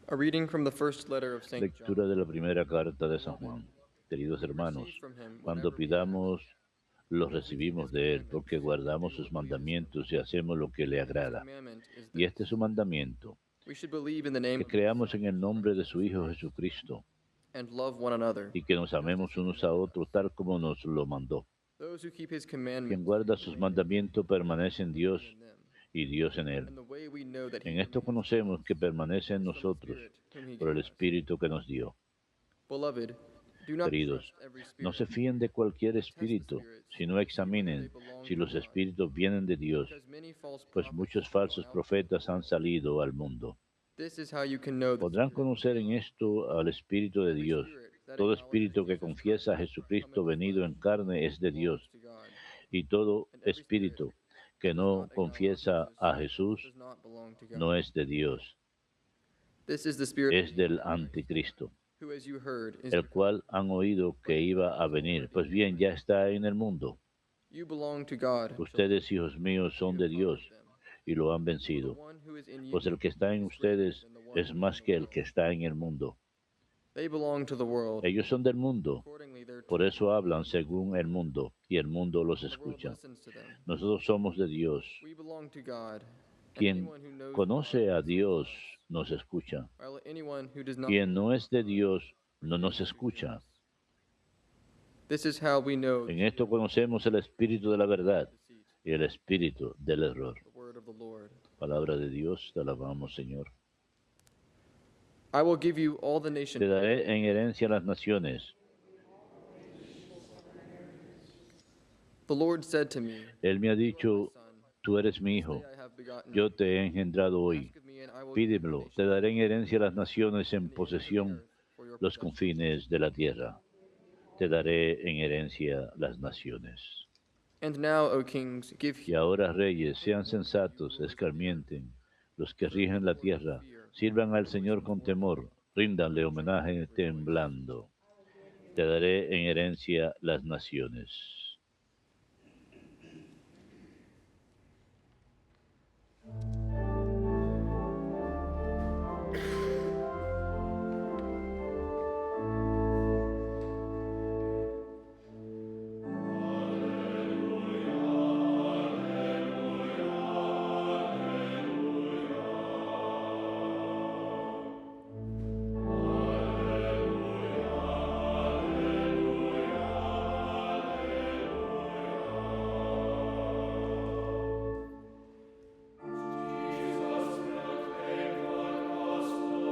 A reading from the first letter of St. John. Lectura de la primera carta de San Juan. Queridos We hermanos, receive from him cuando whatever we ask, pidamos, los because we keep his recibimos de Él, commandments porque and guardamos do sus what pleases him. mandamientos y hacemos lo que le And his agrada. commandment is Y este es this: su mandamiento, we should believe in the name que of his creamos Son, en el Jesus nombre de su Christ, Hijo Jesucristo, and love one another, y que nos just as amemos he unos a commanded otros us. tal como nos lo mandó. Those who keep his Quien commandments guarda sus remain in him, mandamientos permanece en and he Dios in them. y Dios en él. And the way we know that he En esto remains in conocemos que us permanece en is from the nosotros Spirit whom he por gave el us. Espíritu que nos dio. Beloved, do not Queridos, trust every no spirit, se fíen de cualquier but test the espíritu, spirits sino to see whether they examinen belong si to los God, espíritus vienen de Dios, because many false pues prophets muchos have gone falsos out into the profetas han world. salido al mundo. This is how you can know the Podrán Spirit of conocer en God. esto al Espíritu de Every Dios. spirit that Todo acknowledges espíritu que Jesus Christ confiesa a come Jesucristo in the venido en flesh carne es de belongs Dios, to God. y todo And every spirit espíritu que that does no not acknowledge confiesa Jesus a Jesús does not belong to no God. es de Dios, This is the spirit of es the del Antichrist, anticristo, who, as you heard, is to el come, cual han oído but que iba a is venir. already Pues in the bien, ya world. está en el mundo. You belong to God, children. Ustedes, hijos míos, son You de have Dios conquered them. y lo han For the vencido, one who is in pues you el que está en is greater ustedes than the one es who is in más the que el world. que está en el mundo. They belong to the world. Ellos son del mundo, Accordingly, they're por told eso to hablan listen to the según el world, mundo, y el mundo los and the world escucha. listens to them. Nosotros somos de Dios. We belong to God, and Quien anyone who knows God conoce a listens to Dios us, nos escucha. while anyone who does not Quien belong no to es de God Dios no nos refuses to hear escucha. us. This is how we know the En esto spirit of God conocemos el espíritu de la and verdad of deceit. y el espíritu del error. The word of the Lord. Palabra de Dios, te alabamos, Señor. I will give you all the Te nations. daré en herencia las naciones. The Lord said to me, Él me ha "You are my dicho, son. tú eres mi This day hijo, I have begotten yo you. te he engendrado hoy. Ask of me, and I will give you the Pídemelo, te nations daré en herencia las naciones en and the ends of the posesión, earth for your los possession. confines de la tierra. Te daré en herencia las naciones. And now, O kings, give Y heed, ahora, reyes, take sean warning, you sensatos, rulers of the earth. escarmienten. Los que Serve the rigen la Lord with tierra, fear, sirvan al rejoice Señor con before him, temor, ríndanle with trembling homenaje rejoice." temblando. Te daré en herencia las naciones.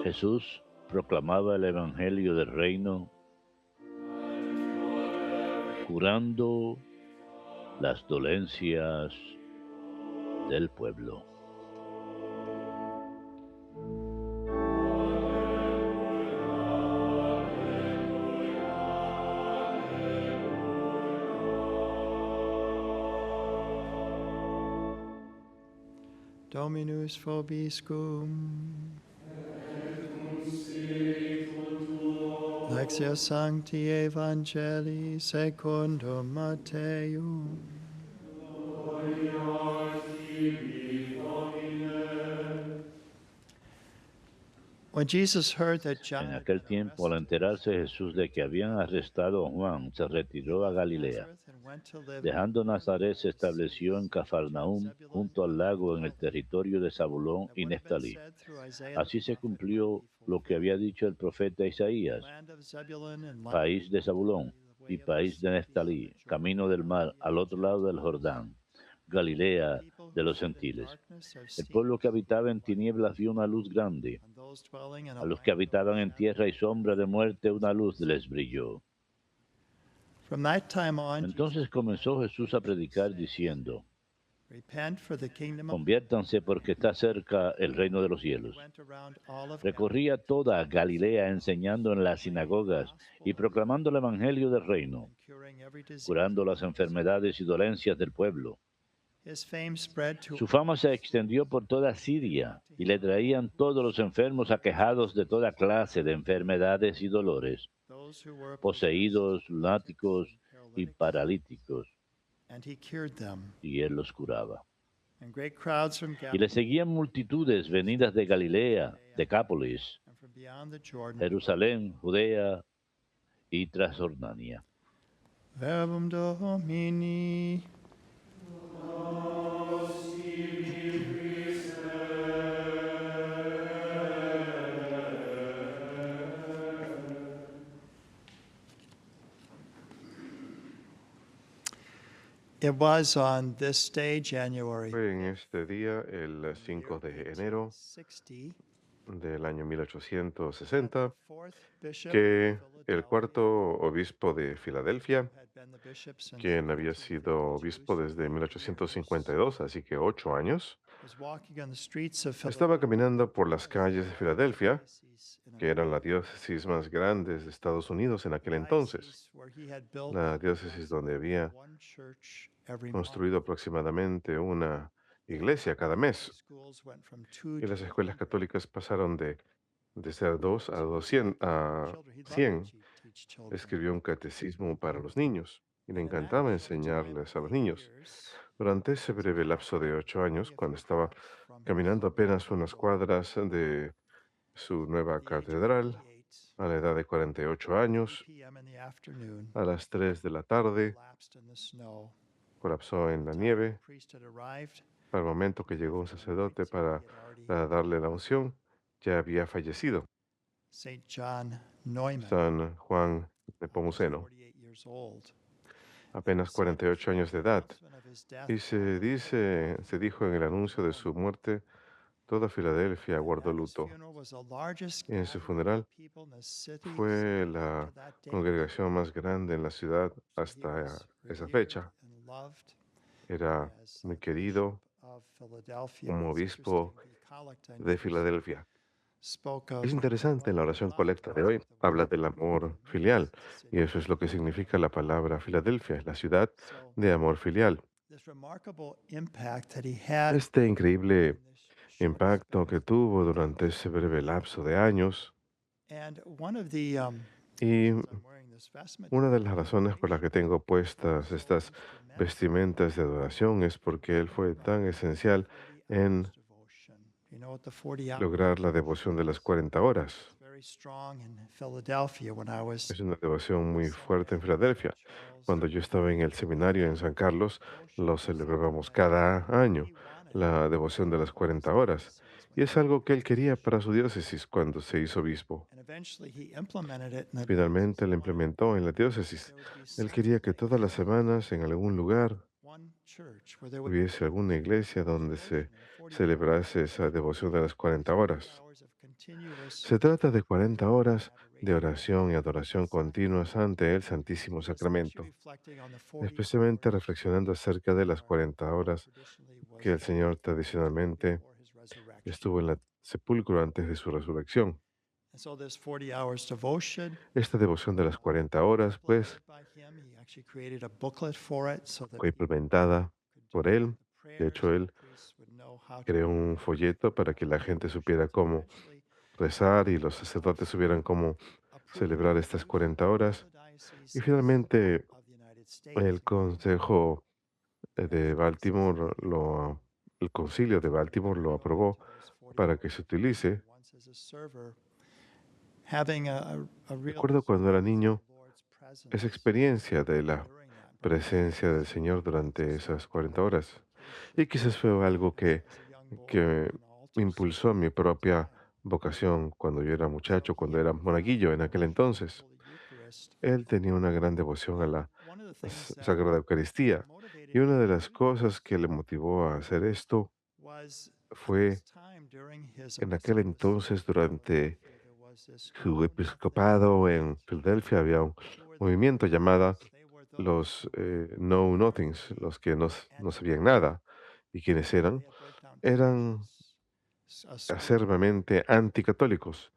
Jesús proclamaba el Evangelio del Reino, curando las dolencias del pueblo. Dominus vobiscum. Lectio Sancti Evangelii secundum Matteum. When Jesus heard that John En had aquel been tiempo, al arrested, enterarse Jesús de que habían arrestado a Juan, se retiró a Galilea. Nazareth and went to live in Dejando one of the Nazaret, se large estableció cities en between Cafarnaúm, Zebulun junto al and lago, en el Naphtali, territorio de Zabulón that y would have been Neftalí. said through Isaiah the Así se prophet might cumplió be lo que fulfilled. había dicho el profeta Isaías: Land of Zebulun and land país de Zabulón the y way of the país de sea beyond the Neftalí, camino Jordan, del mar, Galilee of al the otro lado del Gentiles. Jordán, The Galilea people de who los sit in gentiles. darkness have El seen pueblo a que very habitaba great en light. tinieblas vio una luz grande. On those dwelling in a A los que land of the habitaban en shadow tierra y of death, sombra de muerte, una luz has les light. brilló. From that time on, Jesus Entonces began comenzó to Jesús a preach and predicar say, diciendo: repent, for the kingdom of God is conviértanse at porque hand. está cerca el reino de los And he cielos. went around all of Recorría Galilee, toda teaching in their Galilea synagogues, enseñando en las proclaiming the sinagogas y gospel of the proclamando el kingdom, evangelio del reino, and curing every disease curando and las illness. enfermedades y dolencias del pueblo. His fame spread to Su all fama se extendió por toda Siria to y le him all traían who were todos los sick, enfermos aquejados de toda clase de enfermedades y dolores, those who were possessed, poseídos, lunatics, lunáticos and y paralytics, paralíticos, and he cured them. y él los curaba. And great crowds from Y le Galilee, seguían multitudes venidas de Galilea, Judea, Decápolis, and from beyond the Jordan. Jerusalén, Judea y Transjordania. Verbum Domini. It was on this day, January Fue en este día, el 5 de enero 60, del año 1860, fourth bishop que of el Philadelphia, cuarto obispo de Filadelfia, had been the bishop since quien había sido obispo 1852, desde 1852, así que 8 años, was walking on the streets of estaba Philadelphia, caminando por las calles de Filadelfia, diocese in que eran la America, diócesis más grande de Estados Unidos en aquel entonces, diocese where he had built la diócesis donde había one church every month. construido aproximadamente una iglesia cada mes, Schools went from 2 y to las escuelas 100. católicas pasaron de ser 2 a 200 a Children, he loved to 100. teach children. Escribió un catecismo para los niños y le And in that encantaba short time enseñarles a of los 8 niños. years, Durante ese breve lapso de 8 años, cuando estaba caminando apenas unas cuadras de su nueva catedral, a la edad de 48 años, p.m. in the afternoon, a las 3 de la tarde, collapsed in the snow. colapsó en la Time nieve. the priest had arrived, Para el momento que llegó un sacerdote para darle la unción, ya había fallecido. Saint John Neumann, San Juan de was Pomuceno, 48 years old. apenas 48 años de edad. Announcement of his death, Y se dijo en el anuncio de su muerte, toda Filadelfia guardó At his luto. funeral was the largest Y en su gathering of funeral people in the city fue up la to that date. congregación más grande en la ciudad So he hasta was esa revered fecha. and loved Era as muy a querido bishop of Philadelphia. como It's obispo interesting, the collect I de noticed Filadelfia. spoke of Es interesante, en la oración colecta de hoy habla del amor filial, y eso es lo que significa la palabra Filadelfia, la ciudad So de amor filial. this remarkable impact that he had Este increíble in this short impacto span que of tuvo durante ese breve lapso de años, And one of the y reasons I'm wearing this vestment una de today las of razones por las que adoration tengo puestas so estas instrumental vestimentas de adoración es porque él fue tan esencial 40 en hours devotion. You know what the 40 hours lograr la devoción de las 40 horas. is? Very strong in Philadelphia when I was Es una devoción muy fuerte en seminary in Filadelfia. St. Charles. Cuando yo estaba en el seminario en San Carlos, Devotion lo was something celebrábamos that cada año, he wanted la devoción de las 40 horas. Y es algo que él quería para su diócesis cuando se hizo obispo. and eventually he implemented it in the Finalmente lo implementó en la diócesis. there would be Él quería que todas las semanas en algún lugar one church where there would be hubiese alguna iglesia donde se devotion in 40 celebrase esa devoción de las 40 horas. hours of continuous Se trata de 40 horas de adoration, oración y adoración continuas ante el Santísimo Sacramento, especially reflecting on the 40 especialmente hours reflexionando acerca de las 40 horas traditionally was que el Señor tradicionalmente before his resurrection. estuvo en el sepulcro antes de su resurrección. And so this 40 hours devotion Esta devoción de las 40 horas, pues, by him, he actually created a booklet for it so that fue people implementada could por do él. the De prayers, hecho, él the priests would know how to creó un folleto para que la gente supiera cómo eventually rezar y los sacerdotes supieran cómo approve celebrar estas 40 horas. the diocese Y finalmente of the United States. el Consejo de Baltimore, el Concilio de Baltimore lo aprobó para que se utilice. Once as a server, having a real Recuerdo cuando era niño Lord's presence esa experiencia de la during that presencia del Señor durante esas 40 horas. Y quizás fue algo as a young boy que on altars, impulsó mi propia vocación cuando yo era muchacho, cuando era monaguillo en aquel entonces. Holy Eucharist. Él tenía una gran devoción a la One of the things that Sagrada Eucaristía. motivated Y una de him las cosas que le motivó a hacer esto was at fue this time during his en aquel episcopate, entonces, durante there was this su growing episcopado en Filadelfia, había un who were movimiento llamado they were those los Know Nothings, los que no sabían nada. ¿Y quiénes eran? they had burnt down Eran churches, a school, acervamente anticatólicos.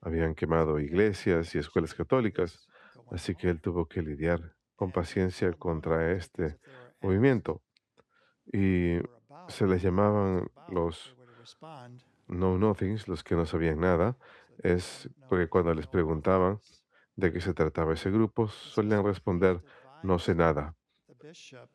Habían quemado iglesias y escuelas católicas, going así on. que él tuvo que lidiar con And paciencia people contra murmured este because if they were asked movimiento. what they Y were about, se les llamaban about, los they were to respond, Know Nothings, los que no sabían nada. so they Es don't know, porque cuando don't les know preguntaban nothings. de qué se trataba ese grupo, solían responder, no sé nada. The bishop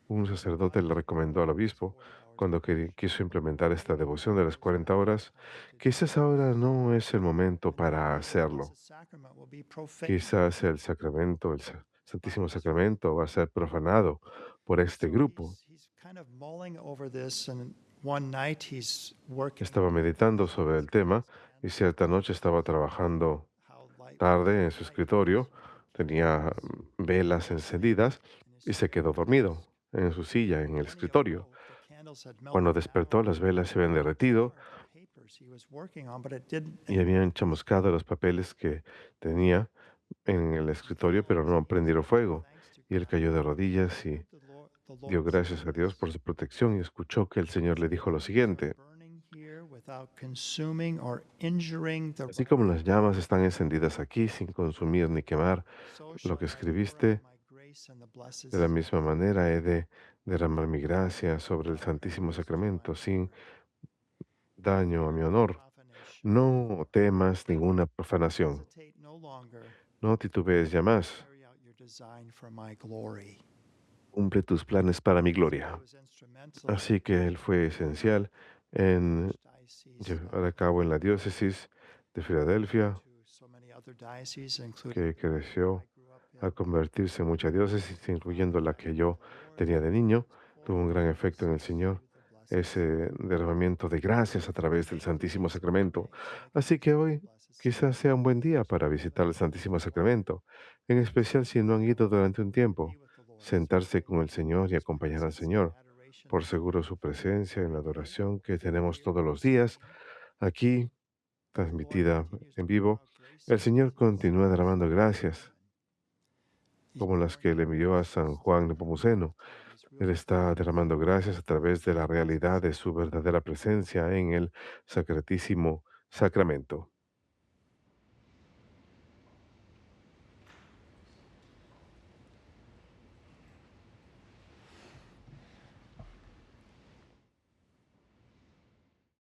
Un sacerdote le recomendó al obispo cuando quiso implementar esta devoción de las 40 horas, quizás ahora no es el momento para hacerlo. Quizás el sacramento, Santísimo Sacramento va a ser profanado por este grupo. Estaba meditando sobre el tema y cierta noche estaba trabajando tarde en su escritorio, tenía velas encendidas y se quedó dormido en su silla en el escritorio. Cuando despertó, las velas se habían derretido y habían chamuscado los papeles que tenía en el escritorio, pero no prendieron fuego. Y él cayó de rodillas y dio gracias a Dios por su protección y escuchó que el Señor le dijo lo siguiente: así como las llamas están encendidas aquí sin consumir ni quemar lo que escribiste, de la misma manera he de derramar mi gracia sobre el Santísimo Sacramento sin daño a mi honor. No temas ninguna profanación. No titubees ya más. Cumple tus planes para mi gloria. Así que él fue esencial en llevar a cabo en la diócesis de Filadelfia, que creció a convertirse en muchas diócesis, incluyendo la que yo tenía de niño. Tuvo un gran efecto en el Señor, ese derramamiento de gracias a través del Santísimo Sacramento. Así que hoy quizás sea un buen día para visitar el Santísimo Sacramento, en especial si no han ido durante un tiempo, sentarse con el Señor y acompañar al Señor. Por seguro su presencia en la adoración que tenemos todos los días aquí, transmitida en vivo, el Señor continúa derramando gracias como las que le envió a San Juan Nepomuceno. Él está derramando gracias a través de la realidad de su verdadera presencia en el Sacratísimo Sacramento.